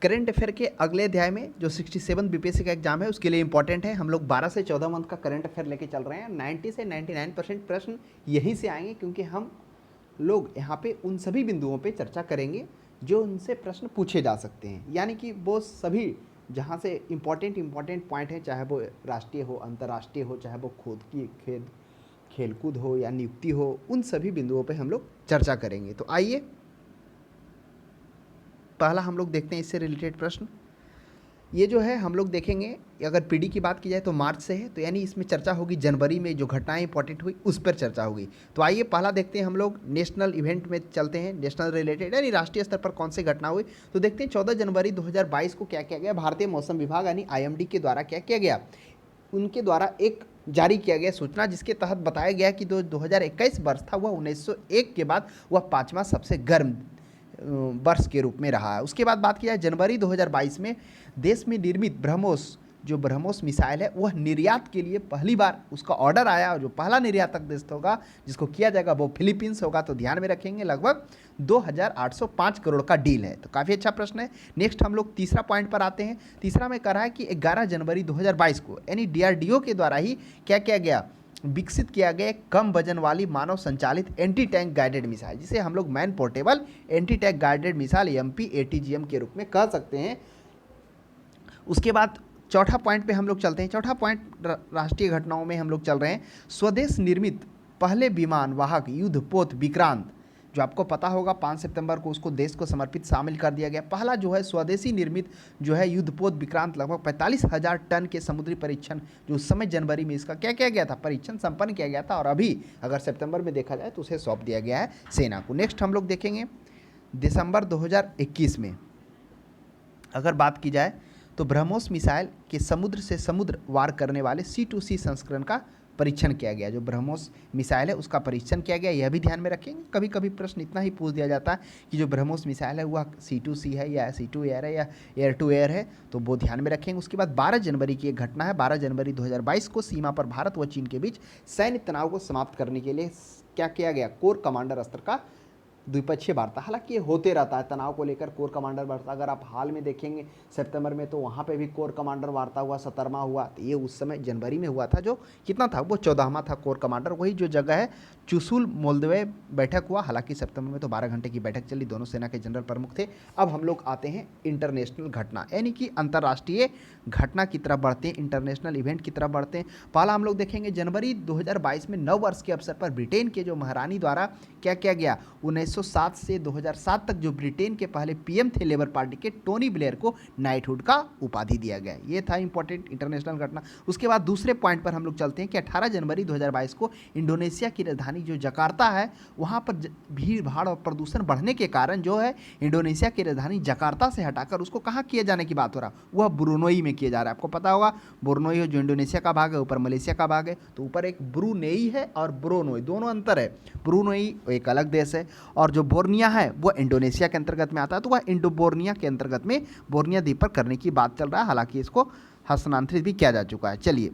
Current affair के अगले अध्याय में जो 67 बीपीएससी का एग्जाम है उसके लिए इंपॉर्टेंट है। हम लोग 12 से 14 मंथ का करंट अफेयर लेके चल रहे हैं। 90 से 99% प्रश्न यहीं से आएंगे, क्योंकि हम लोग यहाँ पे उन सभी बिंदुओं पे चर्चा करेंगे जो उनसे प्रश्न पूछे जा सकते हैं, यानी कि वो सभी जहाँ से इम्पॉर्टेंट पॉइंट है, चाहे वो राष्ट्रीय हो, अंतर्राष्ट्रीय हो, चाहे वो खुद की खेलकूद हो या नियुक्ति हो, उन सभी बिंदुओं पे हम लोग चर्चा करेंगे। तो आइए पहला हम लोग देखते हैं इससे रिलेटेड प्रश्न। ये जो है हम लोग देखेंगे, अगर पीडी की बात की जाए तो मार्च से है, तो यानी इसमें चर्चा होगी जनवरी में जो घटनाएं इंपॉर्टेंट हुई उस पर चर्चा होगी। तो आइए पहला देखते हैं, हम लोग नेशनल इवेंट में चलते हैं, नेशनल रिलेटेड यानी राष्ट्रीय स्तर पर कौन सी घटना हुई। तो देखते हैं 14 जनवरी 2022 को क्या किया गया। भारतीय मौसम विभाग यानी IMD के द्वारा क्या किया गया, उनके द्वारा एक जारी किया गया सूचना, जिसके तहत बताया गया कि 2021 वर्ष था वह 1901 के बाद वह 5वां सबसे गर्म वर्ष के रूप में रहा है। उसके बाद बात की जाए जनवरी 2022 में देश में निर्मित ब्रह्मोस, जो ब्रह्मोस मिसाइल है वह निर्यात के लिए पहली बार उसका ऑर्डर आया, और जो पहला निर्यातक देश होगा जिसको किया जाएगा वो फिलीपींस होगा। तो ध्यान में रखेंगे, लगभग 2805 करोड़ का डील है। तो काफ़ी अच्छा प्रश्न है। नेक्स्ट हम लोग तीसरा पॉइंट पर आते हैं। तीसरा में कह रहा है कि 11 जनवरी 2022 को यानी DRDO के द्वारा ही क्या किया गया, विकसित किया गया एक कम वजन वाली मानव संचालित एंटी टैंक गाइडेड मिसाइल, जिसे हम लोग man portable anti tank guided missile MPATGM के रूप में कह सकते हैं। उसके बाद चौथा पॉइंट पे हम लोग चलते हैं। चौथा पॉइंट राष्ट्रीय घटनाओं में हम लोग चल रहे हैं। स्वदेश निर्मित पहले विमान वाहक युद्धपोत विक्रांत, जो आपको पता होगा 5 सितंबर को उसको देश को समर्पित शामिल कर दिया गया। पहला जो है स्वदेशी निर्मित जो है युद्धपोत विक्रांत, लगभग 45,000 टन के समुद्री परीक्षण, जो उस समय जनवरी में इसका क्या किया गया था, परीक्षण संपन्न किया गया था, और अभी अगर सितंबर में देखा जाए तो उसे सौंप दिया गया है सेना को। नेक्स्ट हम लोग देखेंगे दिसंबर 2021 में अगर बात की जाए तो ब्रह्मोस मिसाइल के समुद्र से समुद्र वार करने वाले C2C संस्करण का परीक्षण किया गया। जो ब्रह्मोस मिसाइल है उसका परीक्षण किया गया, यह भी ध्यान में रखेंगे। कभी कभी प्रश्न इतना ही पूछ दिया जाता है कि जो ब्रह्मोस मिसाइल है वह C2C है या C2 एयर है या एयर टू एयर है, तो वो ध्यान में रखेंगे। उसके बाद 12 जनवरी की एक घटना है। 12 जनवरी 2022 को सीमा पर भारत व चीन के बीच सैन्य तनाव को समाप्त करने के लिए क्या किया गया, कोर कमांडर स्तर का द्विपक्षीय वार्ता। हालांकि ये होते रहता है तनाव को लेकर कोर कमांडर वार्ता। अगर आप हाल में देखेंगे सितंबर में, तो वहाँ पे भी कोर कमांडर वार्ता हुआ, 17वां हुआ। तो ये उस समय जनवरी में हुआ था, जो कितना था, वो 14वां था कोर कमांडर। वही जो जगह है चुशुल मोल्दोवे बैठक हुआ। हालांकि सितंबर में तो 12 घंटे की बैठक चली, दोनों सेना के जनरल प्रमुख थे। अब हम लोग आते हैं इंटरनेशनल घटना यानी कि अंतर्राष्ट्रीय घटना की तरफ बढ़ते हैं, इंटरनेशनल इवेंट की तरफ बढ़ते हैं। पहला हम लोग देखेंगे जनवरी 2022 में नव वर्ष के अवसर पर ब्रिटेन के जो महारानी द्वारा क्या किया गया, 1907 से 2007 तक जो ब्रिटेन के पहले PM थे लेबर पार्टी के, टोनी ब्लेयर को नाइटहुड का उपाधि दिया गया। ये था इंपॉर्टेंट इंटरनेशनल घटना। उसके बाद दूसरे पॉइंट पर हम लोग चलते हैं कि 18 जनवरी 2022 को इंडोनेशिया की राजधानी जो जकार्ता है, वहाँ पर भीड़ भाड़ और प्रदूषण बढ़ने के कारण जो है इंडोनेशिया की राजधानी जकार्ता से हटाकर उसको कहाँ किए जाने की बात हो रहा, वह ब्रुनोई में किया जा रहा है। आपको पता होगा ब्रुनोई जो इंडोनेशिया का भाग है, ऊपर मलेशिया का भाग है, तो ऊपर एक ब्रुनेई है और ब्रुनोई, दोनों अंतर है। ब्रुनोई एक अलग देश है और जो बोर्निया है वो इंडोनेशिया के अंतर्गत में आता है, तो वह इंडो बोर्निया के अंतर्गत में बोर्निया द्वीप पर करने की बात चल रहा है। हालांकि इसको हस्तांतरित भी किया जा चुका है। चलिए,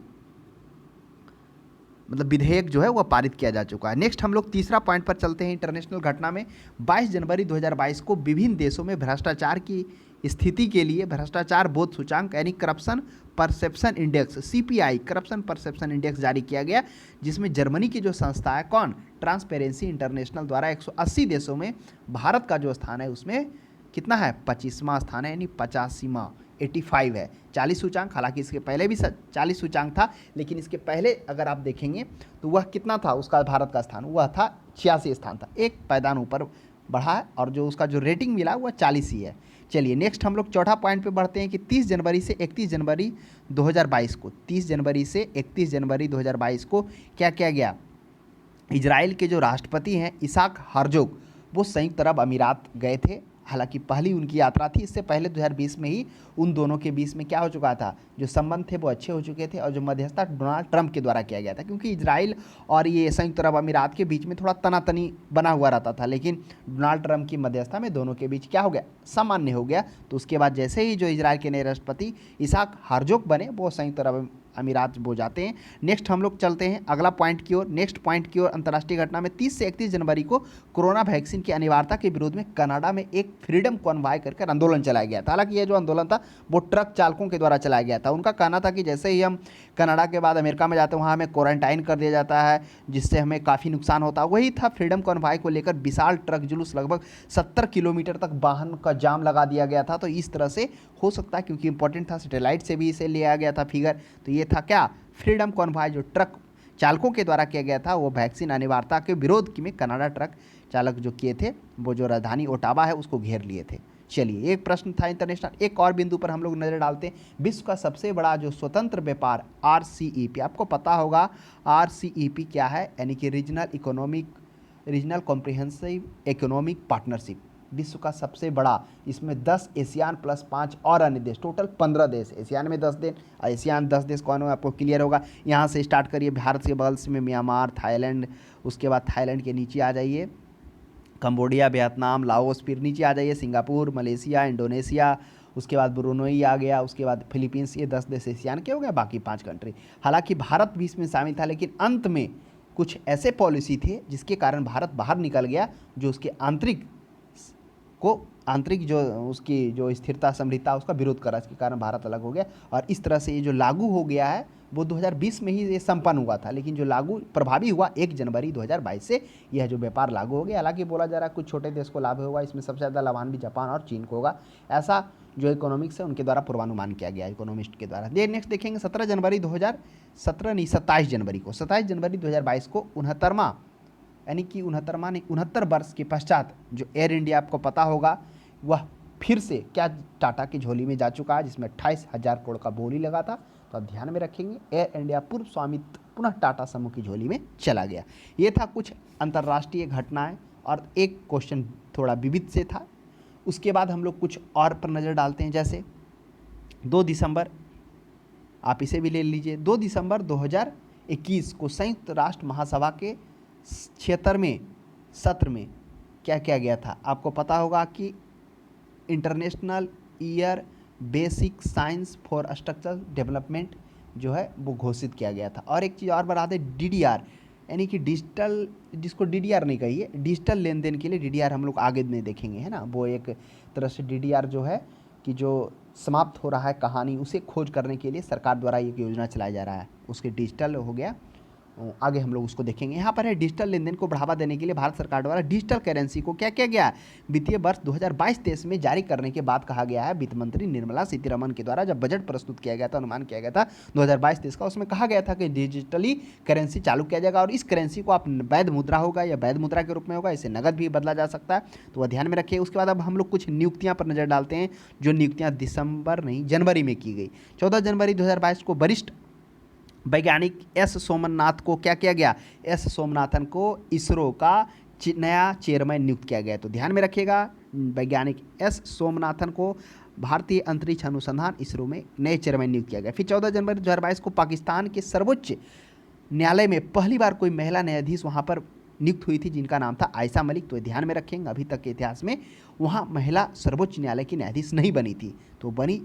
मतलब विधेयक जो है वह पारित किया जा चुका है। नेक्स्ट हम लोग तीसरा पॉइंट पर चलते हैं इंटरनेशनल घटना में। 22 जनवरी 2022 को विभिन्न देशों में भ्रष्टाचार की स्थिति के लिए भ्रष्टाचार बोध सूचांक यानी corruption perception index CPI corruption perception index जारी किया गया, जिसमें जर्मनी की जो संस्था है कौन, ट्रांसपेरेंसी इंटरनेशनल द्वारा 180 देशों में भारत का जो स्थान है उसमें कितना है, 25वां स्थान है, यानी 85वां, 85 है। 40 सूचांक, हालांकि इसके पहले भी 40 सूचांक था, लेकिन इसके पहले अगर आप देखेंगे तो वह कितना था, उसका भारत का स्थान वह था 86 स्थान था, एक पायदान ऊपर बढ़ा है, और जो उसका जो रेटिंग मिला वह 40 ही है। चलिए नेक्स्ट हम लोग चौथा पॉइंट पे बढ़ते हैं कि 30 जनवरी से 31 जनवरी 2022 को, 30 जनवरी से 31 जनवरी 2022 को क्या किया गया, इजराइल के जो राष्ट्रपति हैं इसाक हर्जोग, वो संयुक्त अरब अमीरात गए थे। हालांकि पहली उनकी यात्रा थी, इससे पहले 2020 में ही उन दोनों के बीच में क्या हो चुका था, जो संबंध थे वो अच्छे हो चुके थे, और जो मध्यस्थता डोनाल्ड ट्रंप के द्वारा किया गया था, क्योंकि इजराइल और ये संयुक्त अरब अमीरात के बीच में थोड़ा तनातनी बना हुआ रहता था, लेकिन डोनाल्ड ट्रंप की मध्यस्थता में दोनों के बीच क्या हो गया, सामान्य हो गया। तो उसके बाद जैसे ही जो इजराइल के नए राष्ट्रपति इसाक हर्जोग बने, वो संयुक्त अरब अमीरात वो जाते हैं। नेक्स्ट हम लोग चलते हैं अगला पॉइंट की ओर। नेक्स्ट पॉइंट की ओर, अंतर्राष्ट्रीय घटना में 30 से 31 जनवरी को कोरोना वैक्सीन की अनिवार्यता के विरोध में कनाडा में एक फ्रीडम कॉन्वॉय कर आंदोलन चलाया गया था। हालांकि ये जो आंदोलन था वो ट्रक चालकों के द्वारा चलाया गया था। उनका कहना था कि जैसे ही हम कनाडा के बाद अमेरिका में जाते हैं वहाँ हमें क्वारंटाइन कर दिया जाता है, जिससे हमें काफ़ी नुकसान होता है। वही था फ्रीडम कॉन्वॉय को लेकर विशाल ट्रक जुलूस, लगभग 70 किलोमीटर तक वाहन का जाम लगा दिया गया था। तो इस तरह से हो सकता है, क्योंकि इंपॉर्टेंट था, सैटेलाइट से भी इसे लिया गया था फिगर। तो ये था क्या, फ्रीडम कॉन्वॉय जो ट्रक चालकों के द्वारा किया गया था, वो वैक्सीन अनिवार्यता के विरोध में कनाडा ट्रक चालक जो किए थे, वो जो राजधानी ओटावा है उसको घेर लिए थे। चलिए, एक प्रश्न था इंटरनेशनल। एक और बिंदु पर हम लोग नज़र डालते हैं। विश्व का सबसे बड़ा जो स्वतंत्र व्यापार RCEP, आपको पता होगा RCEP क्या है, यानी कि रीजनल कॉम्प्रिहेंसिव इकोनॉमिक पार्टनरशिप। विश्व का सबसे बड़ा, इसमें 10 एशियान प्लस 5 और अन्य देश, टोटल 15 देश। एशियान में 10 देश, एशियान 10 देश कौन हो आपको क्लियर होगा। यहाँ से स्टार्ट करिए, भारत के बगल में म्यांमार, थाईलैंड, उसके बाद थाईलैंड के नीचे आ जाइए कंबोडिया, वियतनाम, लाओस, फिर नीचे आ जाइए सिंगापुर, मलेशिया, इंडोनेशिया, उसके बाद ब्रुनई आ गया, उसके बाद फिलीपींस। ये 10 देश एशियान के हो गए, बाकी 5 कंट्री। हालांकि भारत भी इसमें शामिल था, लेकिन अंत में कुछ ऐसे पॉलिसी थे जिसके कारण भारत बाहर निकल गया, जो उसके आंतरिक जो उसकी जो स्थिरता समृद्धता उसका विरोध करा, इसके कारण भारत अलग हो गया। और इस तरह से ये जो लागू हो गया है वो 2020 में ही ये संपन्न हुआ था, लेकिन जो लागू प्रभावी हुआ 1 जनवरी 2022 से यह जो व्यापार लागू हो गया। हालांकि बोला जा रहा है कुछ छोटे देश को लाभ होगा, इसमें सबसे ज़्यादा लाभान भी जापान और चीन को होगा, ऐसा जो इकोनॉमिक्स है उनके द्वारा पूर्वानुमान किया गया, इकोनॉमिस्ट के द्वारा। नेक्स्ट देखेंगे 27 जनवरी 2022 को 69वां, यानी कि 69 वर्ष के पश्चात जो एयर इंडिया, आपको पता होगा, वह फिर से क्या टाटा की झोली में जा चुका है, जिसमें 28,000 करोड़ का बोली लगा था। तो आप ध्यान में रखेंगे, एयर इंडिया पूर्व स्वामित्व पुनः टाटा समूह की झोली में चला गया। ये था कुछ अंतर्राष्ट्रीय घटनाएं, और एक क्वेश्चन थोड़ा विविध से था। उसके बाद हम लोग कुछ और पर नज़र डालते हैं, जैसे 2 दिसंबर, आप इसे भी ले लीजिए। 2 दिसंबर 2021 को संयुक्त राष्ट्र महासभा के 76वें सत्र में क्या किया गया था, आपको पता होगा कि international year basic science for structural development जो है वो घोषित किया गया था। और एक चीज़ और बता दें, DDR, यानी कि डिजिटल, जिसको DDR नहीं कहिए, डिजिटल लेन देन के लिए DDR हम लोग आगे नहीं देखेंगे, है ना। वो एक तरह से DDR जो है कि जो समाप्त हो रहा है कहानी, उसे खोज करने के लिए सरकार द्वारा एक योजना चलाया जा रहा है, उसके डिजिटल हो गया, आगे हम लोग उसको देखेंगे। यहाँ पर है डिजिटल लेन देन को बढ़ावा देने के लिए भारत सरकार द्वारा डिजिटल करेंसी को क्या किया गया, वित्तीय वर्ष 2022-23 में जारी करने के बाद कहा गया है। वित्त मंत्री निर्मला सीतारमण के द्वारा जब बजट प्रस्तुत किया गया था, अनुमान किया गया था 2022-23 का, उसमें कहा गया था कि डिजिटली करेंसी चालू किया जाएगा, और इस करेंसी को आप वैध मुद्रा होगा या वैध मुद्रा के रूप में होगा, इसे नगद भी बदला जा सकता है, तो वह ध्यान में रखिए। उसके बाद अब हम लोग कुछ नियुक्तियाँ पर नजर डालते हैं, जो नियुक्तियाँ जनवरी में की गई। 14 जनवरी 2022 को वरिष्ठ वैज्ञानिक S सोमनाथ को क्या किया गया, S सोमनाथन को इसरो का नया चेयरमैन नियुक्त किया गया। तो ध्यान में रखिएगा, वैज्ञानिक S सोमनाथन को भारतीय अंतरिक्ष अनुसंधान इसरो में नए चेयरमैन नियुक्त किया गया। फिर 14 जनवरी 2022 को पाकिस्तान के सर्वोच्च न्यायालय में पहली बार कोई महिला न्यायाधीश वहाँ पर नियुक्त हुई थी, जिनका नाम था आयशा मलिक। तो ध्यान में रखेंगे, अभी तक के इतिहास में वहाँ महिला सर्वोच्च न्यायालय की न्यायाधीश नहीं बनी थी, तो बनी,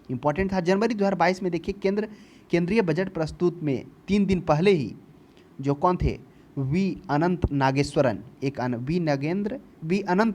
इंपॉर्टेंट था। जनवरी 2022 में देखिए, केंद्रीय बजट प्रस्तुत में 3 दिन पहले ही जो कौन थे, वी अनंत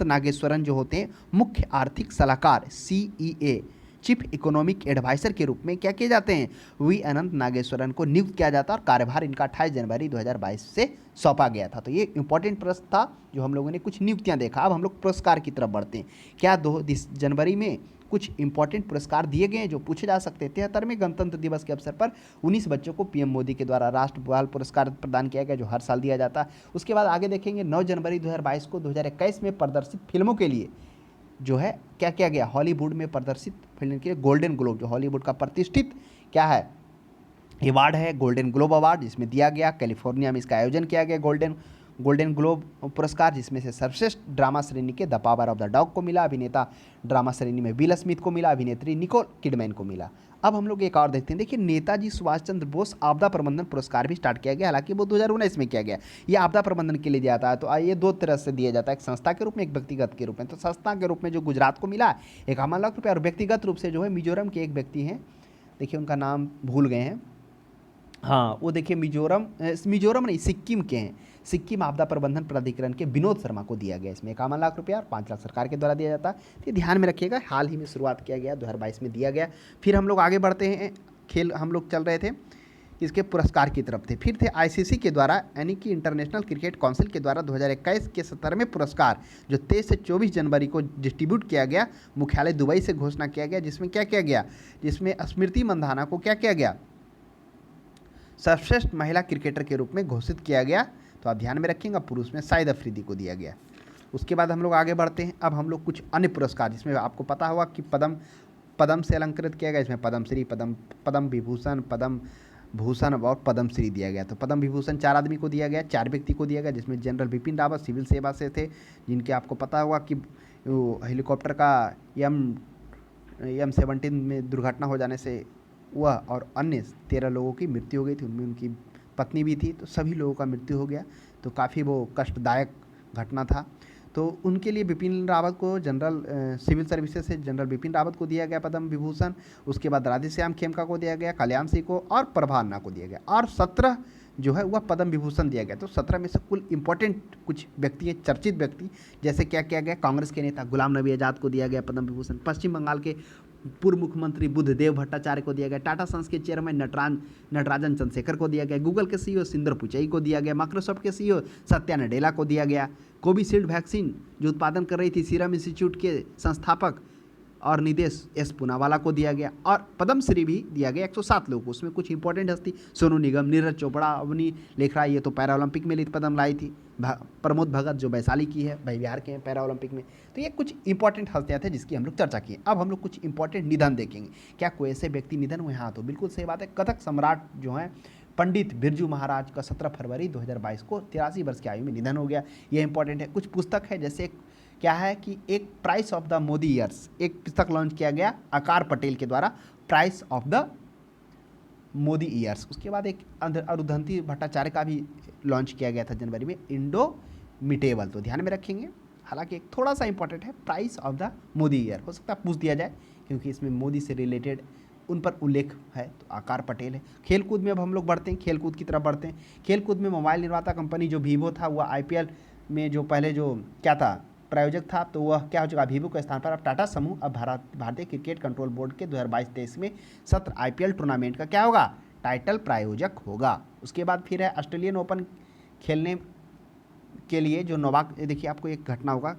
नागेश्वरन जो होते हैं मुख्य आर्थिक सलाहकार CEA, चीफ इकोनॉमिक एडवाइजर के रूप में क्या किए जाते हैं, वी अनंत नागेश्वरन को नियुक्त किया जाता है, और कार्यभार इनका 28 जनवरी 2022 से सौंपा गया था। तो ये इंपॉर्टेंट प्रश्न था, जो हम लोगों ने कुछ नियुक्तियां देखा। अब हम लोग पुरस्कार की तरफ बढ़ते हैं। क्या 2 जनवरी में कुछ इंपॉर्टेंट पुरस्कार दिए गए हैं जो पूछे जा सकते हैं। 73वें गणतंत्र दिवस के अवसर पर 19 बच्चों को PM मोदी के द्वारा राष्ट्र बाल पुरस्कार प्रदान किया गया, जो हर साल दिया जाता है। उसके बाद आगे देखेंगे, 9 जनवरी 2022 को 2021 में प्रदर्शित फिल्मों के लिए जो है क्या किया गया, हॉलीवुड में प्रदर्शित फिल्म के लिए गोल्डन ग्लोब, जो हॉलीवुड का प्रतिष्ठित क्या है अवार्ड है, गोल्डन ग्लोब अवार्ड, जिसमें दिया गया, कैलिफोर्निया में इसका आयोजन किया गया गोल्डन ग्लोब पुरस्कार, जिसमें से सर्वश्रेष्ठ ड्रामा श्रेणी के the power of the dog को मिला, अभिनेता ड्रामा श्रेणी में विल स्मिथ को मिला, अभिनेत्री निकोल किडमैन को मिला। अब हम लोग एक और देखते हैं, देखिए नेताजी सुभाष चंद्र बोस आपदा प्रबंधन पुरस्कार भी स्टार्ट किया गया, हालांकि वो 2019 में किया गया। ये आपदा प्रबंधन के लिए दिया जाता है, तो ये 2 तरह से दिया जाता है, एक संस्था के रूप में, एक व्यक्तिगत के रूप में। तो संस्था के रूप में जो गुजरात को मिला 51 लाख रुपये, और व्यक्तिगत रूप से जो है मिजोरम के एक व्यक्ति हैं, देखिए उनका नाम भूल गए हैं, हाँ, वो देखिए मिजोरम नहीं, सिक्किम के हैं। सिक्किम आपदा प्रबंधन प्राधिकरण के विनोद शर्मा को दिया गया। इसमें 51 लाख रुपया और 5 लाख सरकार के द्वारा दिया जाता है। तो ये ध्यान में रखिएगा, हाल ही में शुरुआत किया गया, 2022 में दिया गया। फिर हम लोग आगे बढ़ते हैं, खेल हम लोग चल रहे थे, इसके पुरस्कार की तरफ थे। फिर थे आईसीसी के द्वारा, यानी कि इंटरनेशनल क्रिकेट काउंसिल के द्वारा 2021 के 17वें पुरस्कार, जो 23 से 24 जनवरी को डिस्ट्रीब्यूट किया गया, मुख्यालय दुबई से घोषणा किया गया। जिसमें क्या किया गया, जिसमें स्मृति मंधाना को क्या किया गया, सर्वश्रेष्ठ महिला क्रिकेटर के रूप में घोषित किया गया। तो आप ध्यान में रखिएगा, पुरुष में शाहिद अफरीदी को दिया गया। उसके बाद हम लोग आगे बढ़ते हैं। अब हम लोग कुछ अन्य पुरस्कार, जिसमें आपको पता होगा कि पद्म से अलंकृत किया गया। इसमें पद्मश्री, पद्म विभूषण, पद्म भूषण और पद्मश्री दिया गया। तो पद्म विभूषण 4 आदमी को दिया गया, 4 व्यक्ति को दिया गया, जिसमें जनरल बिपिन रावत सिविल सेवा से थे, जिनके आपको पता होगा कि हेलीकॉप्टर का M17 में दुर्घटना हो जाने से वह और अन्य 13 लोगों की मृत्यु हो गई थी, उनमें उनकी पत्नी भी थी। तो सभी लोगों का मृत्यु हो गया, तो काफ़ी वो कष्टदायक घटना था। तो उनके लिए बिपिन रावत को सिविल सर्विसेज से जनरल बिपिन रावत को दिया गया पद्म विभूषण। उसके बाद राधेश्याम खेमका को दिया गया, कल्याण सिंह को और प्रभा अन्ना को दिया गया, और 17 जो है वह पद्म विभूषण दिया गया। तो 17 में से कुल इंपॉर्टेंट कुछ व्यक्ति हैं, चर्चित व्यक्ति, जैसे क्या किया गया, कांग्रेस के नेता गुलाम नबी आज़ाद को दिया गया पद्म विभूषण, पश्चिम बंगाल के पूर्व मुख्यमंत्री बुद्धदेव भट्टाचार्य को दिया गया, टाटा सन्स के चेयरमैन नटराजन चंद्रशेखर को दिया गया, गूगल के सीईओ सुंदर पिचाई को दिया गया, माइक्रोसॉफ्ट के सीईओ सत्या नडेला को दिया गया, कोविशील्ड वैक्सीन जो उत्पादन कर रही थी सीरम इंस्टीट्यूट के संस्थापक और निदेश एस पूनावाला को दिया गया, और पद्मश्री भी दिया गया 107 लोगों को। उसमें कुछ इंपॉर्टेंट हस्ती, सोनू निगम, नीरज चोपड़ा, अवनी लेखराज, ये तो पैरा ओलंपिक में पदम लाई थी, प्रमोद भगत जो वैशाली की है, भाई बिहार के हैं, पैरा ओलंपिक में। तो ये कुछ इंपॉर्टेंट हस्तियाँ थे जिसकी हम लोग चर्चा किए। अब हम लोग कुछ इंपॉर्टेंट निधन देखेंगे। क्या कोई ऐसे व्यक्ति निधन हुए? हाँ, तो बिल्कुल सही बात है, कथक सम्राट जो है पंडित बिरजू महाराज का 17 फरवरी 2022 को 83 वर्ष की आयु में निधन हो गया। ये इंपॉर्टेंट है। कुछ पुस्तक है, जैसे क्या है कि एक price of the Modi years, एक पुस्तक लॉन्च किया गया आकार पटेल के द्वारा, price of the Modi years. उसके बाद एक अरुंधति भट्टाचार्य का भी लॉन्च किया गया था जनवरी में, इंडोमिटेबल। तो ध्यान में रखेंगे, हालांकि एक थोड़ा सा इंपॉर्टेंट है, price of the Modi year, हो सकता है पूछ दिया जाए, क्योंकि इसमें मोदी से रिलेटेड उन पर उल्लेख है। तो आकार पटेल है। खेलकूद में अब हम लोग बढ़ते हैं, खेलकूद की तरफ बढ़ते हैं। खेलकूद में मोबाइल निर्माता कंपनी जो वीवो था, वह IPL में जो पहले जो क्या था, प्रायोजक था, तो वह क्या हो चुका, वीवो के स्थान पर अब टाटा समूह अब भारतीय क्रिकेट कंट्रोल बोर्ड के 2022-23 में सत्र IPL टूर्नामेंट का क्या होगा, टाइटल प्रायोजक होगा। उसके बाद फिर है ऑस्ट्रेलियन ओपन खेलने के लिए जो नोवाक, देखिए आपको एक घटना होगा,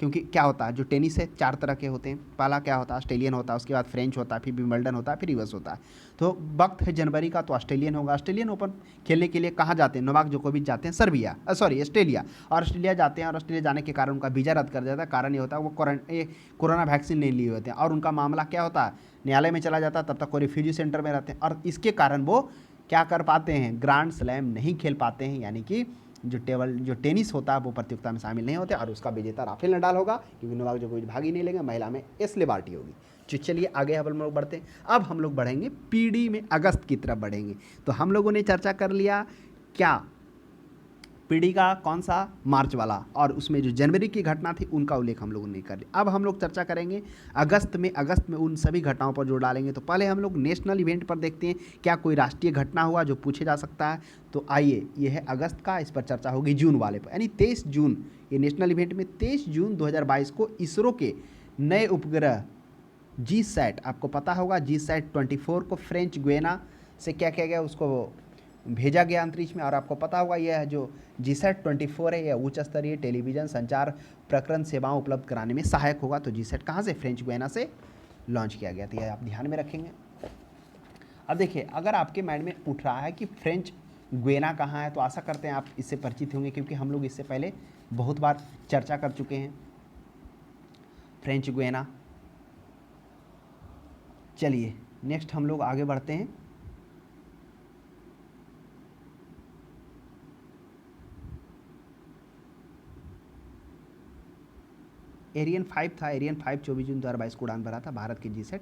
क्योंकि क्या होता है, जो टेनिस है 4 तरह के होते हैं। पहला क्या होता है, ऑस्ट्रेलियन होता है, उसके बाद फ्रेंच होता है, फिर विंबलडन होता है, फिर यूएस होता है। तो वक्त है जनवरी का, तो ऑस्ट्रेलियन होगा। ऑस्ट्रेलियन ओपन खेलने के लिए कहाँ जाते हैं, नोवाक जोकोविच जाते हैं ऑस्ट्रेलिया, और ऑस्ट्रेलिया जाते हैं, और ऑस्ट्रेलिया जाने के कारण उनका वीज़ा रद्द कर दिया जाता है। कारण ये होता है वो कोरोना वैक्सीन नहीं लिए होते हैं, और उनका मामला क्या होता है, न्यायालय में चला जाता है, तब तक वो रिफ्यूजी सेंटर में रहते हैं, और इसके कारण वो क्या कर पाते हैं, ग्रैंड स्लैम नहीं खेल पाते हैं, यानी कि जो टेनिस होता है वो प्रतियोगिता में शामिल नहीं होते। और उसका विजेता राफेल नडाल होगा, क्योंकि नोवाक जोकोविच भाग ही नहीं लेंगे। महिला में एश्ले बार्टी होगी। तो चलिए आगे हम लोग बढ़ते हैं। अब हम लोग बढ़ेंगे पीडी में, अगस्त की तरफ बढ़ेंगे। तो हम लोगों ने चर्चा कर लिया क्या, पीढ़ी का कौन सा, मार्च वाला, और उसमें जो जनवरी की घटना थी उनका उल्लेख हम लोगों ने कर लिया। अब हम लोग चर्चा करेंगे अगस्त में उन सभी घटनाओं पर जोर डालेंगे। तो पहले हम लोग नेशनल इवेंट पर देखते हैं, क्या कोई राष्ट्रीय घटना हुआ जो पूछे जा सकता है। तो आइए, ये है अगस्त का, इस पर चर्चा होगी जून वाले पर, यानी 23 जून, ये नेशनल इवेंट में 23 जून 2022 को इसरो के नए उपग्रह GSAT, आपको पता होगा GSAT 24 को फ्रेंच गुयाना से क्या किया गया, उसको भेजा गया अंतरिक्ष में। और आपको पता होगा यह जो GSAT 24 है, यह उच्च स्तरीय टेलीविज़न संचार प्रकरण सेवाएं उपलब्ध कराने में सहायक होगा। तो GSAT कहाँ से, फ्रेंच गुयाना से लॉन्च किया गया था, यह आप ध्यान में रखेंगे। अब देखिए, अगर आपके माइंड में उठ रहा है कि फ्रेंच गुयाना कहाँ है, तो आशा करते हैं आप इससे परिचित होंगे, क्योंकि हम लोग इससे पहले बहुत बार चर्चा कर चुके हैं फ्रेंच गुयाना। चलिए नेक्स्ट हम लोग आगे बढ़ते हैं। एरियन 5 था, एरियन 5 24 जून 2022 को उड़ान भरा था भारत के GSAT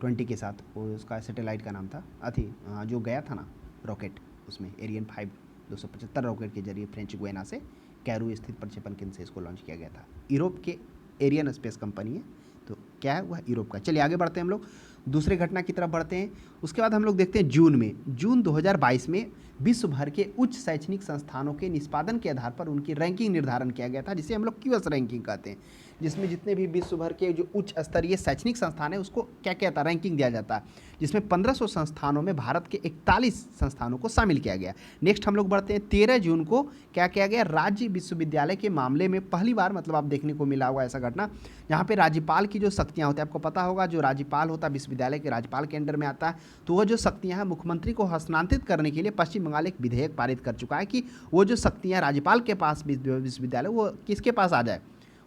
20 के साथ। वो उसका सैटेलाइट का नाम था जो गया था ना रॉकेट, उसमें एरियन 5 275 रॉकेट के जरिए फ्रेंच गुयाना से कैरू स्थित प्रक्षेपण केंद्र से इसको लॉन्च किया गया था। यूरोप के एरियन स्पेस कंपनी है, तो क्या है वह यूरोप का। चलिए आगे बढ़ते हैं हम लोग, दूसरे घटना की तरफ बढ़ते हैं। उसके बाद हम लोग देखते हैं जून 2022 में विश्व भर के उच्च शैक्षणिक संस्थानों के निष्पादन के आधार पर उनकी रैंकिंग निर्धारण किया गया था, जिसे हम लोग क्यूएस रैंकिंग कहते हैं, जिसमें जितने भी विश्व भर के जो उच्च स्तरीय शैक्षणिक संस्थान है उसको क्या कहता है, रैंकिंग दिया जाता है, जिसमें 1500 संस्थानों में भारत के 41 संस्थानों को शामिल किया गया। नेक्स्ट हम लोग बढ़ते हैं, 13 जून को क्या किया गया, राज्य विश्वविद्यालय के मामले में पहली बार मतलब आप देखने को मिला हुआ ऐसा घटना, जहाँ पे राज्यपाल की जो शक्तियाँ होती हैं, आपको पता होगा जो राज्यपाल होता है विश्वविद्यालय के राज्यपाल के अंडर में आता है, तो वो जो शक्तियाँ हैं मुख्यमंत्री को हस्तांतरित करने के लिए पश्चिम बंगाल एक विधेयक पारित कर चुका है कि वो जो शक्तियाँ राज्यपाल के पास विश्वविद्यालय वो किसके पास आ जाए,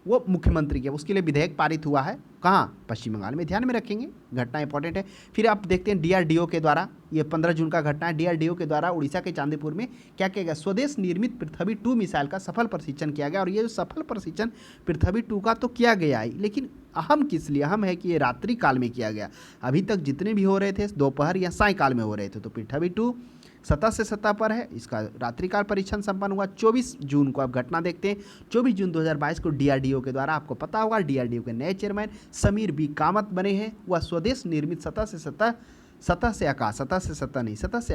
वो मुख्यमंत्री के, उसके लिए विधेयक पारित हुआ है कहाँ, पश्चिम बंगाल में। ध्यान में रखेंगे, घटना इंपॉर्टेंट है। फिर आप देखते हैं डीआरडीओ के द्वारा, ये 15 जून का घटना है, डीआरडीओ के द्वारा उड़ीसा के चांदीपुर में क्या किया गया, स्वदेश निर्मित पृथ्वी 2 मिसाइल का सफल प्रशिक्षण किया गया। और ये जो सफल प्रशिक्षण पृथ्वी 2 का तो किया गया ही, लेकिन अहम किस लिए अहम है कि ये रात्रि काल में किया गया। अभी तक जितने भी हो रहे थे दोपहर या सायकाल में हो रहे थे, तो पृथ्वी 2 सतह से सतह पर है, इसका रात्रिकाल परीक्षण संपन्न हुआ 24 जून को। अब घटना देखते हैं, 24 जून 2022 को डीआरडीओ के द्वारा, आपको पता होगा डीआरडीओ के नए चेयरमैन समीर बी कामत बने हैं। वह स्वदेश निर्मित सतह से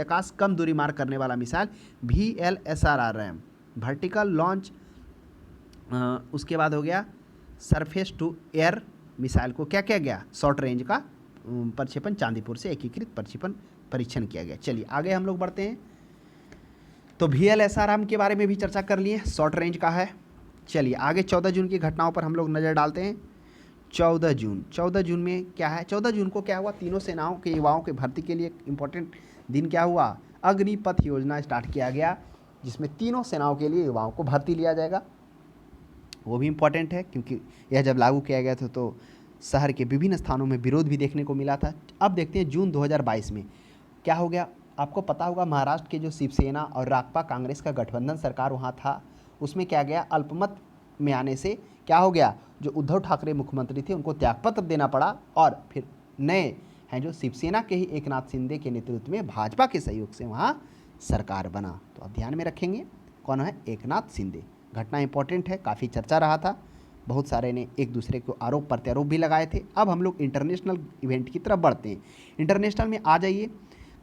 आकाश कम दूरी मार करने वाला मिसाइल VLSRRM वर्टिकल लॉन्च, उसके बाद हो गया सरफेस टू एयर मिसाइल को क्या किया गया, शॉर्ट रेंज का प्रक्षेपण चांदीपुर से एकीकृत प्रक्षेपण परीक्षण किया गया। चलिए आगे हम लोग बढ़ते हैं, तो VLSRM के बारे में भी चर्चा कर लिए, शॉर्ट रेंज का है। चलिए आगे 14 जून की घटनाओं पर हम लोग नज़र डालते हैं। 14 जून में क्या है, 14 जून को क्या हुआ, तीनों सेनाओं के युवाओं के भर्ती के लिए एक इंपॉर्टेंट दिन क्या हुआ, अग्निपथ योजना स्टार्ट किया गया, जिसमें तीनों सेनाओं के लिए युवाओं को भर्ती लिया जाएगा। वो भी इम्पॉर्टेंट है क्योंकि यह जब लागू किया गया था तो शहर के विभिन्न स्थानों में विरोध भी देखने को मिला था। अब देखते हैं जून 2022 में क्या हो गया। आपको पता होगा महाराष्ट्र के जो शिवसेना और राकपा कांग्रेस का गठबंधन सरकार वहाँ था, उसमें क्या गया, अल्पमत में आने से क्या हो गया, जो उद्धव ठाकरे मुख्यमंत्री थे उनको त्यागपत्र देना पड़ा, और फिर नए हैं जो शिवसेना के ही एकनाथ शिंदे के नेतृत्व में भाजपा के सहयोग से वहाँ सरकार बना। तो आप ध्यान में रखेंगे कौन है, एकनाथ शिंदे। घटना इंपॉर्टेंट है, काफ़ी चर्चा रहा था, बहुत सारे ने एक दूसरे को आरोप प्रत्यारोप भी लगाए थे। अब हम लोग इंटरनेशनल इवेंट की तरफ बढ़ते हैं। इंटरनेशनल में आ जाइए,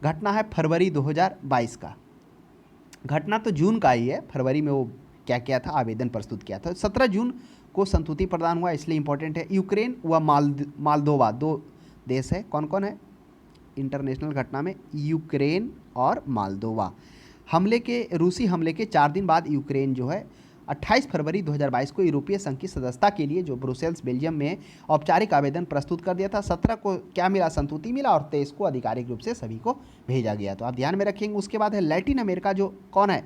घटना है फरवरी 2022 का। घटना तो जून का ही है, फरवरी में वो क्या किया था, आवेदन प्रस्तुत किया था। 17 जून को संतुति प्रदान हुआ, इसलिए इंपॉर्टेंट है। यूक्रेन व मालदोवा 2 देश है, कौन कौन है इंटरनेशनल घटना में, यूक्रेन और मालदोवा। रूसी हमले के 4 दिन बाद यूक्रेन जो है 28 फरवरी 2022 को यूरोपीय संघ की सदस्यता के लिए जो ब्रुसेल्स बेल्जियम में औपचारिक आवेदन प्रस्तुत कर दिया था। 17 को क्या मिला, संतुति मिला, और 23 को आधिकारिक रूप से सभी को भेजा गया। तो आप ध्यान में रखेंगे। उसके बाद है लैटिन अमेरिका, जो कौन है,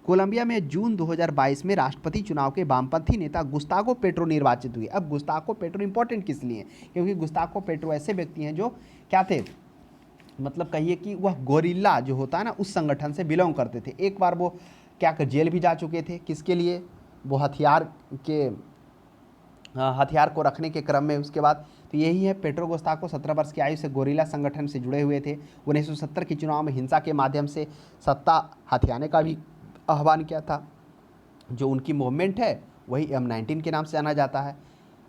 कोलंबिया में जून 2022 में राष्ट्रपति चुनाव के वामपंथी नेता गुस्ताको पेट्रो निर्वाचित हुए। अब गुस्ताको पेट्रो इंपॉर्टेंट किस लिए, क्योंकि गुस्ताको पेट्रो ऐसे व्यक्ति हैं जो क्या थे, मतलब कहिए कि वह गोरिल्ला जो होता है ना, उस संगठन से बिलोंग करते थे। एक बार वो क्या कर जेल भी जा चुके थे, किसके लिए, वो हथियार को रखने के क्रम में। उसके बाद तो यही है, पेट्रो गुस्ताको 17 वर्ष की आयु से गोरिल्ला संगठन से जुड़े हुए थे। 1970 के चुनाव में हिंसा के माध्यम से सत्ता हथियाने का भी आह्वान किया था। जो उनकी मूवमेंट है वही M19 के नाम से जाना जाता है।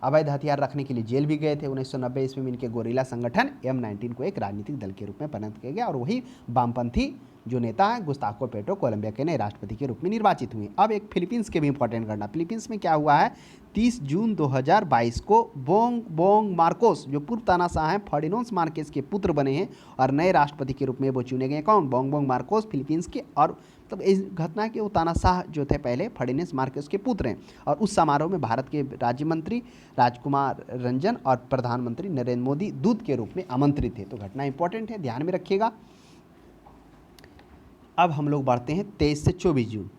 अवैध हथियार रखने के लिए जेल भी गए थे। 1990 ईस्वी में इनके गोरिल्ला संगठन M19 को एक राजनीतिक दल के रूप में परिणत किया गया, और वही वामपंथी जो नेता है गुस्ताको पेट्रो कोलंबिया के नए राष्ट्रपति के रूप में निर्वाचित हुए। अब एक फिलीपींस के भी इंपॉर्टेंट घटना, फिलीपींस में क्या हुआ है, 30 जून 2022 को बोंग मार्कोस, जो पूर्व तानाशाह हैं फर्डिनांड मार्कोस के पुत्र बने हैं और नए राष्ट्रपति के रूप में वो चुने गए। कौन, बोंग मार्कोस फिलीपींस के, और तब इस घटना के वो तानाशाह जो थे पहले फर्डिनांड मार्कोस के पुत्र हैं। और उस समारोह में भारत के राज्य मंत्री राजकुमार रंजन और प्रधानमंत्री नरेंद्र मोदी दूत के रूप में आमंत्रित थे। तो घटना इंपॉर्टेंट है, ध्यान में रखिएगा। अब हम लोग बढ़ते हैं 23 से 24 जून।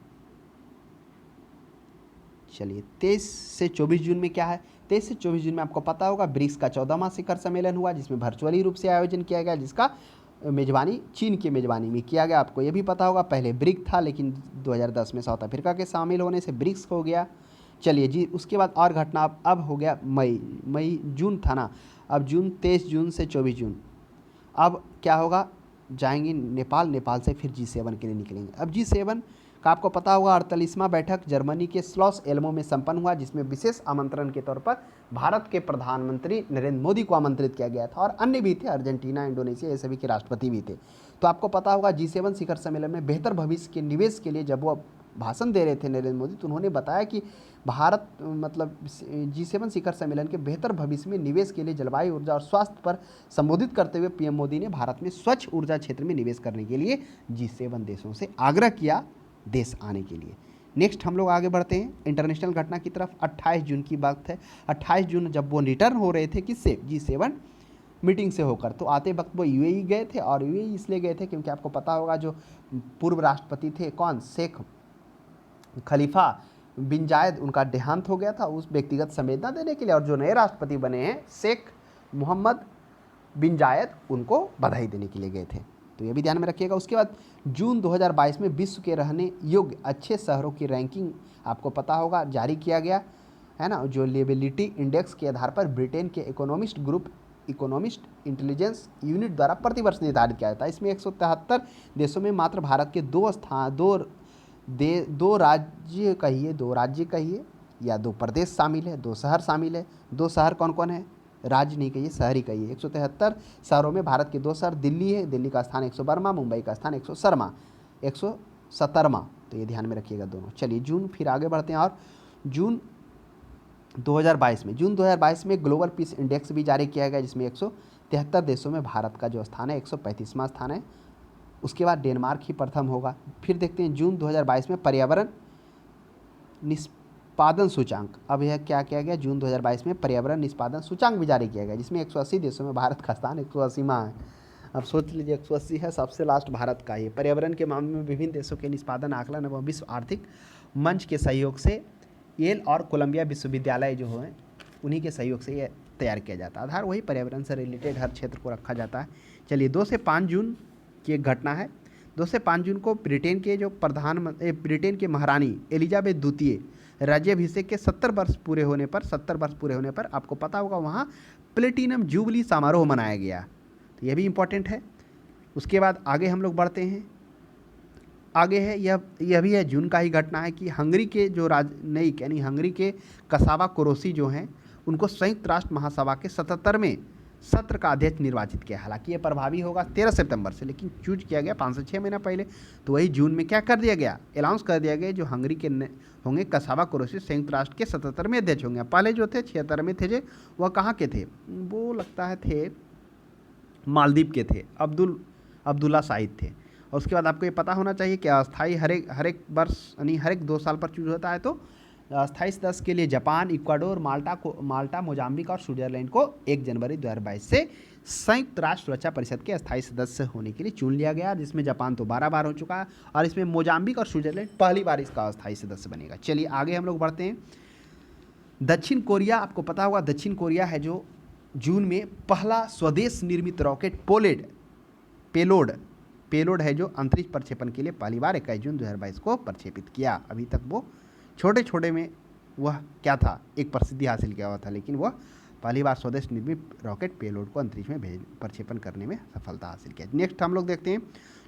चलिए 23 से 24 जून में क्या है, 23 से 24 जून में आपको पता होगा ब्रिक्स का 14वां शिखर सम्मेलन हुआ, जिसमें वर्चुअली रूप से आयोजन किया गया, जिसका मेजबानी चीन की मेजबानी में किया गया। आपको ये भी पता होगा पहले ब्रिक था, लेकिन 2010 में साउथ अफ्रीका के शामिल होने से ब्रिक्स हो गया। चलिए जी, उसके बाद और घटना अब हो गया जून था ना, अब जून 23 जून से 24 जून। अब क्या होगा, जाएंगे नेपाल, नेपाल से फिर G7 के लिए निकलेंगे। अब G7 का आपको पता होगा 48वां बैठक जर्मनी के स्लॉस एल्मो में संपन्न हुआ, जिसमें विशेष आमंत्रण के तौर पर भारत के प्रधानमंत्री नरेंद्र मोदी को आमंत्रित किया गया था और अन्य भी थे, अर्जेंटीना, इंडोनेशिया, ये सभी के राष्ट्रपति भी थे। तो आपको पता होगा G7 शिखर सम्मेलन में बेहतर भविष्य के निवेश के लिए जब वो भाषण दे रहे थे नरेंद्र मोदी, तो उन्होंने बताया कि भारत मतलब G7 शिखर सम्मेलन के बेहतर भविष्य में निवेश के लिए जलवायु, ऊर्जा और स्वास्थ्य पर संबोधित करते हुए पीएम मोदी ने भारत में स्वच्छ ऊर्जा क्षेत्र में निवेश करने के लिए G7 देशों से आग्रह किया देश आने के लिए। नेक्स्ट हम लोग आगे बढ़ते हैं इंटरनेशनल घटना की तरफ। 28 जून की बात है। 28 जून जब वो रिटर्न हो रहे थे किससे, G7 मीटिंग से होकर, तो आते वक्त वो यूएई गए थे। और यूएई इसलिए गए थे क्योंकि आपको पता होगा जो पूर्व राष्ट्रपति थे कौन, शेख खलीफा बिन जायद, उनका देहांत हो गया था, उस व्यक्तिगत संवेदना देने के लिए। और जो नए राष्ट्रपति बने हैं शेख मोहम्मद बिन जायद, उनको बधाई देने के लिए गए थे, तो ये भी ध्यान में रखिएगा। उसके बाद जून 2022 में विश्व के रहने योग्य अच्छे शहरों की रैंकिंग आपको पता होगा जारी किया गया है ना, जो लिवेबिलिटी इंडेक्स के आधार पर ब्रिटेन के इकोनॉमिस्ट इंटेलिजेंस यूनिट द्वारा प्रतिवर्ष निर्धारित किया जाता है। इसमें 173 देशों में मात्र भारत के दो राज्य कहिए या 2 प्रदेश शामिल है, 2 शहर शामिल है। 2 शहर कौन कौन है, राज्य नहीं कहिए, शहर ही कहिए। 173 शहरों में भारत के 2 शहर दिल्ली है, दिल्ली का स्थान 112वां, मुंबई का स्थान 117वां, तो ये ध्यान में रखिएगा दोनों। चलिए जून फिर आगे बढ़ते हैं। और जून 2022 में ग्लोबल पीस इंडेक्स भी जारी किया गया, जिसमें 173 देशों में भारत का जो स्थान है 135वां स्थान है। उसके बाद डेनमार्क ही प्रथम होगा। फिर देखते हैं जून 2022 में पर्यावरण निष्पादन सूचांक, अब यह क्या किया गया, जून 2022 में पर्यावरण निष्पादन सूचांक भी जारी किया गया, जिसमें 180 देशों में भारत का स्थान 180वां है। अब सोच लीजिए 180 है, सबसे लास्ट भारत का ही। पर्यावरण के मामले में विभिन्न देशों के निष्पादन आकलन एवं विश्व आर्थिक मंच के सहयोग से येल और कोलंबिया विश्वविद्यालय जो हैं उन्हीं के सहयोग से ये तैयार किया जाता है। आधार वही पर्यावरण से रिलेटेड हर क्षेत्र को रखा जाता है। चलिए 2 से 5 जून की एक घटना है। 2 से 5 जून को ब्रिटेन के महारानी एलिजाबेथ द्वितीय राज्याभिषेक के 70 वर्ष पूरे होने पर आपको पता होगा वहाँ प्लेटिनम जुबली समारोह मनाया गया, तो यह भी इम्पोर्टेंट है। उसके बाद आगे हम लोग बढ़ते हैं। आगे है यह भी है जून का ही घटना है कि हंगरी के जो राजनयिक यानी हंगरी के कसावा कोरोसी जो हैं उनको संयुक्त राष्ट्र महासभा के 77वें सत्र का अध्यक्ष निर्वाचित किया। हालांकि ये प्रभावी होगा 13 सितंबर से, लेकिन चूज किया गया 5 से 6 महीना पहले। तो वही जून में क्या कर दिया गया, अनाउंस कर दिया गया जो हंगरी के होंगे कसावा कोरोसी संयुक्त राष्ट्र के 77वें अध्यक्ष होंगे। पहले जो थे 76वें थे जो, वह कहाँ के थे, वो लगता है थे मालदीव के थे, अब्दुल्ला शाहिद थे। और उसके बाद आपको ये पता होना चाहिए कि अस्थायी हर एक वर्ष यानी हर एक 2 साल पर चूज होता है। तो अस्थायी सदस्य के लिए जापान, इक्वाडोर, माल्टा, मोजाम्बिक और स्विट्जरलैंड को 1 जनवरी 2022 से संयुक्त राष्ट्र सुरक्षा परिषद के अस्थायी सदस्य होने के लिए चुन लिया गया, जिसमें जापान तो 12 बार हो चुका है और इसमें मोजाम्बिक और स्विट्जरलैंड पहली बार इसका अस्थायी सदस्य बनेगा। चलिए आगे हम लोग बढ़ते हैं। दक्षिण कोरिया, आपको पता होगा दक्षिण कोरिया है जो जून में पहला स्वदेश निर्मित रॉकेट पेलोड है जो अंतरिक्ष प्रक्षेपण के लिए पहली बार 21 जून 2022 को प्रक्षेपित किया। अभी तक वो छोटे में वह क्या था, एक प्रसिद्धि हासिल किया हुआ था, लेकिन वह पहली बार स्वदेश निर्मित रॉकेट पेलोड को अंतरिक्ष में प्रक्षेपण करने में सफलता हासिल किया। नेक्स्ट हम लोग देखते हैं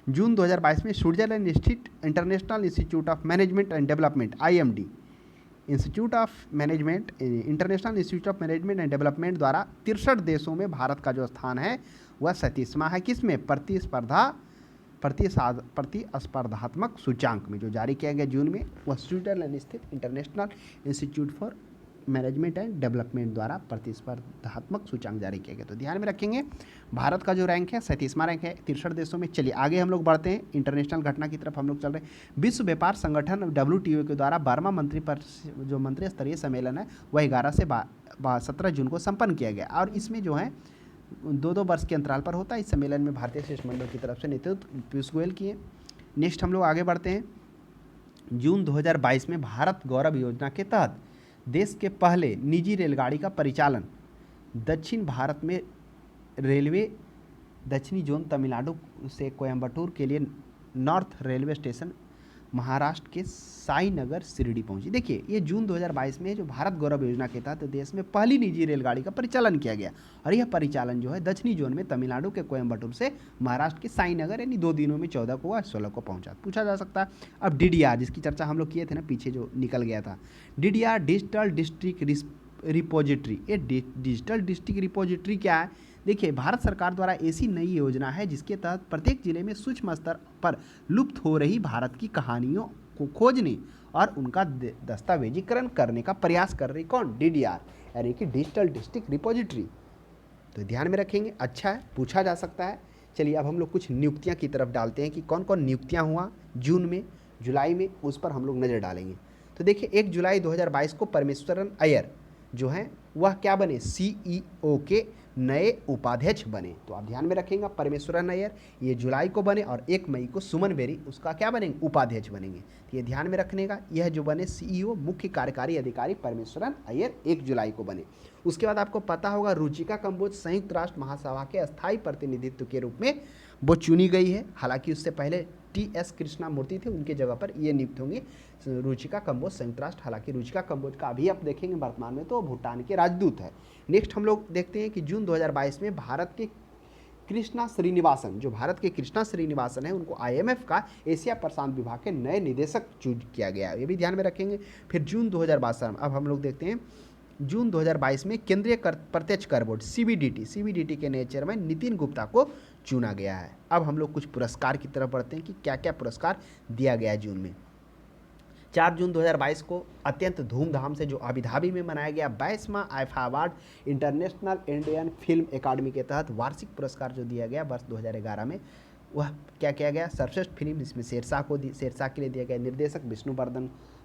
जून 2022 में स्विट्जरलैंड स्थित international institute of management and development IMD international institute of management and development द्वारा 63 देशों में भारत का जो स्थान है वह 37वां है। किसमें, प्रतिस्पर्धात्मक सूचांक में जो जारी किया गया जून में, वह स्विट्जरलैंड स्थित international institute for management and development द्वारा प्रतिस्पर्धात्मक सूचांक जारी किया गया। तो ध्यान में रखेंगे भारत का जो रैंक है 37वां रैंक है 63 देशों में। चलिए आगे हम लोग बढ़ते हैं, इंटरनेशनल घटना की तरफ हम लोग चल रहे हैं। विश्व व्यापार संगठन WTO के द्वारा 12वां मंत्री स्तरीय सम्मेलन है वह 11 से 17 जून को संपन्न किया गया और इसमें जो है 2-2 वर्ष के अंतराल पर होता है। इस सम्मेलन में भारतीय शिष्टमंडल की तरफ से नेतृत्व पीयूष गोयल किए। नेक्स्ट हम लोग आगे बढ़ते हैं। जून 2022 में भारत गौरव योजना के तहत देश के पहले निजी रेलगाड़ी का परिचालन दक्षिण भारत में रेलवे दक्षिणी जोन तमिलनाडु से कोयम्बटूर के लिए नॉर्थ रेलवे स्टेशन महाराष्ट्र के साईनगर शिरडी पहुंची। देखिए ये जून 2022 में जो भारत गौरव योजना के तहत देश में पहली निजी रेलगाड़ी का परिचालन किया गया और यह परिचालन जो है दक्षिणी जोन में तमिलनाडु के कोयम्बटूर से महाराष्ट्र के साईनगर यानी 2 दिनों में 14 को व 16 को पहुंचा। पूछा जा सकता है। अब DDR जिसकी चर्चा हम लोग किए थे ना पीछे जो निकल गया था, DDR डिजिटल डिस्ट्रिक्ट रिपोजिटरी। ये डिजिटल डिस्ट्रिक्ट रिपोजिटरी क्या है? देखिए भारत सरकार द्वारा ऐसी नई योजना है जिसके तहत प्रत्येक जिले में सूक्ष्म स्तर पर लुप्त हो रही भारत की कहानियों को खोजने और उनका दस्तावेजीकरण करने का प्रयास कर रही कौन? DDR यानी कि डिजिटल डिस्ट्रिक्ट रिपोजिटरी। तो ध्यान में रखेंगे, अच्छा है, पूछा जा सकता है। चलिए अब हम लोग कुछ नियुक्तियां की तरफ डालते हैं कि कौन कौन नियुक्तियां हुआ जून में, जुलाई में, उस पर हम लोग नज़र डालेंगे। तो देखिए 1 जुलाई 2022 को परमेश्वरन अय्यर जो हैं वह क्या बने? CEO के नए उपाध्यक्ष बने। तो आप ध्यान में रखेंगे परमेश्वरन अय्यर ये जुलाई को बने और 1 मई को सुमन बेरी उसका क्या बनेंगे? उपाध्यक्ष बनेंगे। तो ये ध्यान में रखने का, यह जो बने CEO मुख्य कार्यकारी अधिकारी परमेश्वरन अय्यर 1 जुलाई को बने। उसके बाद आपको पता होगा रुचिका कंबोज संयुक्त राष्ट्र महासभा के अस्थायी प्रतिनिधित्व के रूप में वो चुनी गई है। हालांकि उससे पहले TS कृष्णामूर्ति थे, उनके जगह पर ये नियुक्त होंगे रुचिका कंबोज संयुक्त राष्ट्र। हालांकि रुचिका कंबोज का अभी आप देखेंगे वर्तमान में तो भूटान के राजदूत है। नेक्स्ट हम लोग देखते हैं कि जून 2022 में भारत के कृष्णा श्रीनिवासन, जो भारत के कृष्णा श्रीनिवासन है, उनको IMF का एशिया प्रशांत विभाग के नए निदेशक चूज किया गया, ये भी ध्यान में रखेंगे। फिर जून 2022 अब हम लोग देखते हैं जून 2022 में केंद्रीय प्रत्यक्ष कर बोर्ड CBDT के नए चेयरमैन नितिन गुप्ता को चुना गया है। अब हम लोग कुछ पुरस्कार की तरफ बढ़ते हैं कि क्या क्या पुरस्कार दिया गया है जून में। 4 जून 2022 को अत्यंत धूमधाम से जो अबू धाबी में मनाया गया 22वां IIFA award international Indian film academy के तहत वार्षिक पुरस्कार जो दिया गया वर्ष 2011 में, वह क्या किया गया? सर्वश्रेष्ठ फिल्म, जिसमें शेरशाह के लिए दिया गया, निर्देशक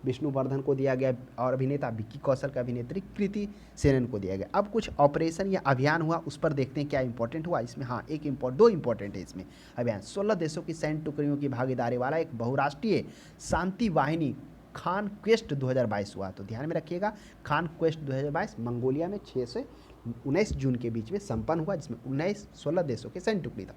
विष्णुवर्धन को दिया गया और अभिनेता विक्की कौशल का अभिनेत्री कृति सेनन को दिया गया। अब कुछ ऑपरेशन या अभियान हुआ, उस पर देखते हैं क्या इंपॉर्टेंट हुआ इसमें। हाँ, दो इंपॉर्टेंट है इसमें अभियान। 16 देशों की सैन्य टुकड़ियों की भागीदारी वाला एक बहुराष्ट्रीय शांति वाहिनी खान क्वेस्ट 2022 हुआ। तो ध्यान में रखिएगा, खान क्वेस्ट 2022 मंगोलिया में 6 से 19 जून के बीच में संपन्न हुआ, जिसमें 16 देशों के सैन्य टुकड़ी था।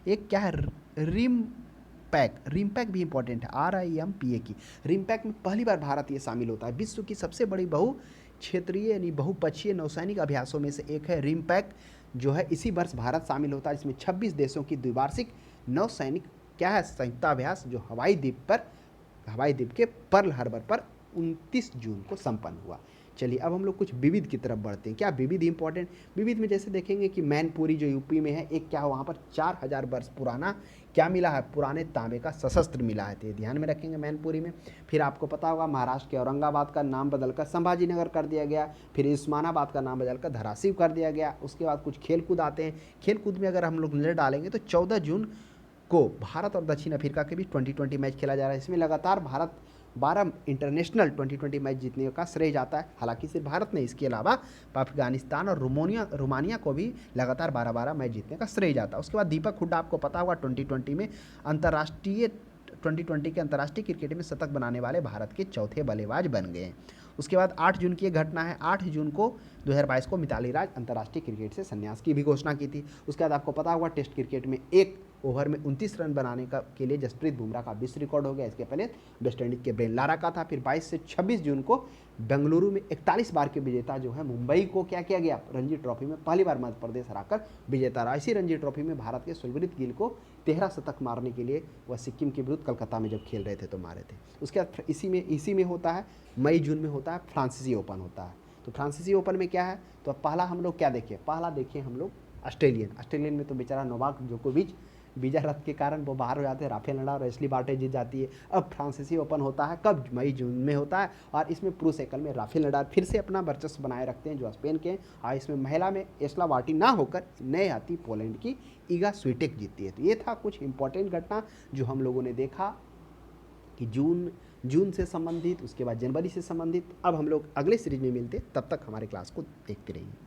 एक क्या है? रिमपैक भी इंपॉर्टेंट है, RIMPA की। रिमपैक में पहली बार भारत ये शामिल होता है। विश्व की सबसे बड़ी बहुक्षेत्रीय यानी बहुपक्षीय नौसैनिक अभ्यासों में से एक है रिमपैक, जो है इसी वर्ष भारत शामिल होता है, जिसमें 26 देशों की द्विवार्षिक नौसैनिक क्या है? संयुक्ताभ्यास जो हवाई द्वीप के पर्ल हार्बर पर 29 जून को संपन्न हुआ। चलिए अब हम लोग कुछ विविध की तरफ बढ़ते हैं। क्या विविध इंपॉर्टेंट? विविध में जैसे देखेंगे कि मैनपुरी जो यूपी में है, एक क्या हो वहाँ पर 4000 वर्ष पुराना क्या मिला है? पुराने तांबे का शस्त्र मिला है। तो ध्यान में रखेंगे मैनपुरी में। फिर आपको पता होगा महाराष्ट्र के औरंगाबाद का नाम बदलकर संभाजीनगर कर दिया गया। फिर उस्मानाबाद का नाम बदलकर धरासीव कर दिया गया। उसके बाद कुछ खेलकूद आते हैं। खेलकूद में अगर हम लोग नजर डालेंगे तो 14 जून को भारत और दक्षिण अफ्रीका के बीच 2020 मैच खेला जा रहा है। इसमें लगातार भारत 12 इंटरनेशनल 2020 मैच जीतने का श्रेय जाता है। हालांकि सिर्फ भारत नहीं, इसके अलावा अफगानिस्तान और रोमानिया को भी लगातार 12 मैच जीतने का श्रेय जाता है। उसके बाद दीपक हुड्डा, आपको पता होगा 2020 में 2020 के अंतर्राष्ट्रीय क्रिकेट में शतक बनाने वाले भारत के चौथे बल्लेबाज बन गए हैं। उसके बाद 8 जून की एक घटना है। 8 जून को 2022 को मिताली राज अंतर्राष्ट्रीय क्रिकेट से संन्यास की भी घोषणा की थी। उसके बाद आपको पता होगा टेस्ट क्रिकेट में 1 ओवर में 29 रन बनाने के लिए जसप्रीत बुमराह का विश्व रिकॉर्ड हो गया। इसके पहले वेस्टइंडीज के ब्रेन लारा का था। फिर 22 से 26 जून को बेंगलुरु में 41 बार के विजेता जो है मुंबई को क्या किया गया? रणजी ट्रॉफी में पहली बार मध्य प्रदेश हराकर विजेता रहा। इसी रणजी ट्रॉफी में भारत के सुलप्रीत गिल को 13 शतक मारने के लिए वह सिक्किम के विरुद्ध कलकत्ता में जब खेल रहे थे तो मारे थे। उसके बाद इसी में होता है, मई जून में होता है फ्रांसीसी ओपन होता है। तो फ्रांसीसी ओपन में क्या है? तो पहला हम लोग क्या देखें? पहला देखिए हम लोग ऑस्ट्रेलियन में तो बेचारा नोवाक जोकोविच वीजा रद्द के कारण वो बाहर हो जाते हैं। राफेल नडाल और एशली बार्टी जीत जाती है। अब फ्रांसीसी ओपन होता है कब? मई जून में होता है। और इसमें पुरुष एकल में राफेल नडाल फिर से अपना वर्चस्व बनाए रखते हैं जो स्पेन के हैं। और इसमें महिला में एशला बार्टी ना होकर नए आती पोलैंड की ईगा स्विटेक जीतती है। तो ये था कुछ इंपॉर्टेंट घटना जो हम लोगों ने देखा कि जून से संबंधित, उसके बाद जनवरी से संबंधित। अब हम लोग अगले सीरीज में मिलते, तब तक हमारे क्लास को देखते रहिए।